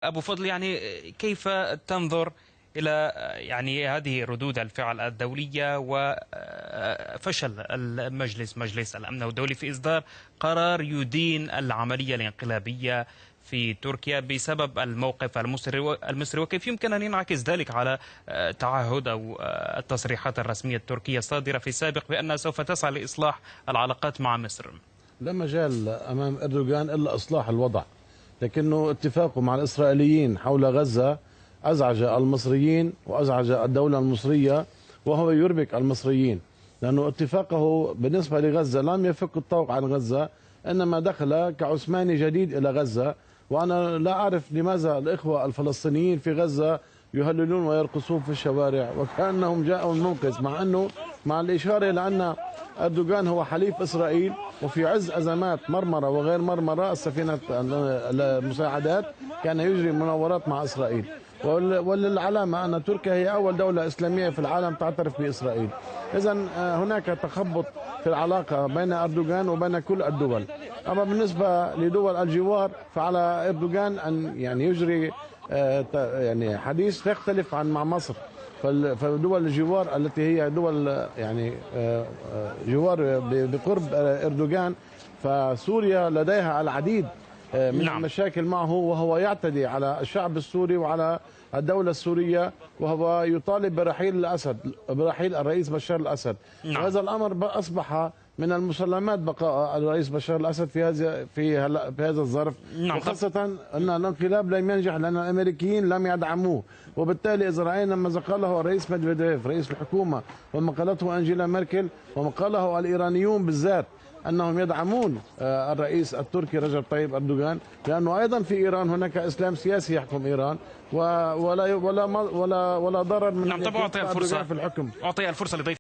أبو فضل، يعني كيف تنظر إلى هذه ردود الفعل الدولية وفشل مجلس الأمن الدولي في إصدار قرار يدين العملية الانقلابية في تركيا بسبب الموقف المصري، وكيف يمكن أن ينعكس ذلك على تعهد أو التصريحات الرسمية التركية الصادرة في السابق بأنها سوف تسعى لإصلاح العلاقات مع مصر؟ لا مجال أمام أردوغان إلا إصلاح الوضع، لكنه اتفاقه مع الإسرائيليين حول غزة أزعج المصريين وأزعج الدولة المصرية، وهو يربك المصريين، لأنه اتفاقه بالنسبة لغزة لم يفك الطوق عن غزة، إنما دخل كعثماني جديد إلى غزة. وأنا لا أعرف لماذا الإخوة الفلسطينيين في غزة يهللون ويرقصون في الشوارع وكأنهم جاءوا المنقذ، مع أنه مع الإشارة لأن أردوغان هو حليف إسرائيل، وفي عز أزمات مرمرة وغير مرمرة السفينة المساعدات كان يجري مناورات مع إسرائيل. وللعلامة أن تركيا هي أول دولة إسلامية في العالم تعترف بإسرائيل. إذا هناك تخبط في العلاقة بين أردوغان وبين كل الدول. أما بالنسبة لدول الجوار فعلى أردوغان أن يجري حديث يختلف عن مع مصر. فدول الجوار التي هي دول جوار بقرب أردوغان، فسوريا لديها العديد من المشاكل معه، وهو يعتدي على الشعب السوري وعلى الدولة السورية، وهو يطالب برحيل الرئيس بشار الأسد. وهذا الأمر أصبح من المسلمات بقاء الرئيس بشار الأسد في هذا الظرف، وخاصة أن الانقلاب لم ينجح لأن الأمريكيين لم يدعموه. وبالتالي إذا رأينا ما قاله الرئيس ميدفيديف رئيس الحكومة، وما قالته أنجيلا ميركل، وما قاله الإيرانيون بالذات أنهم يدعمون الرئيس التركي رجب طيب أردوغان، لأنه أيضا في إيران هناك إسلام سياسي يحكم إيران، ولا ضرر من طب أعطي في الحكم. الفرصة لضيف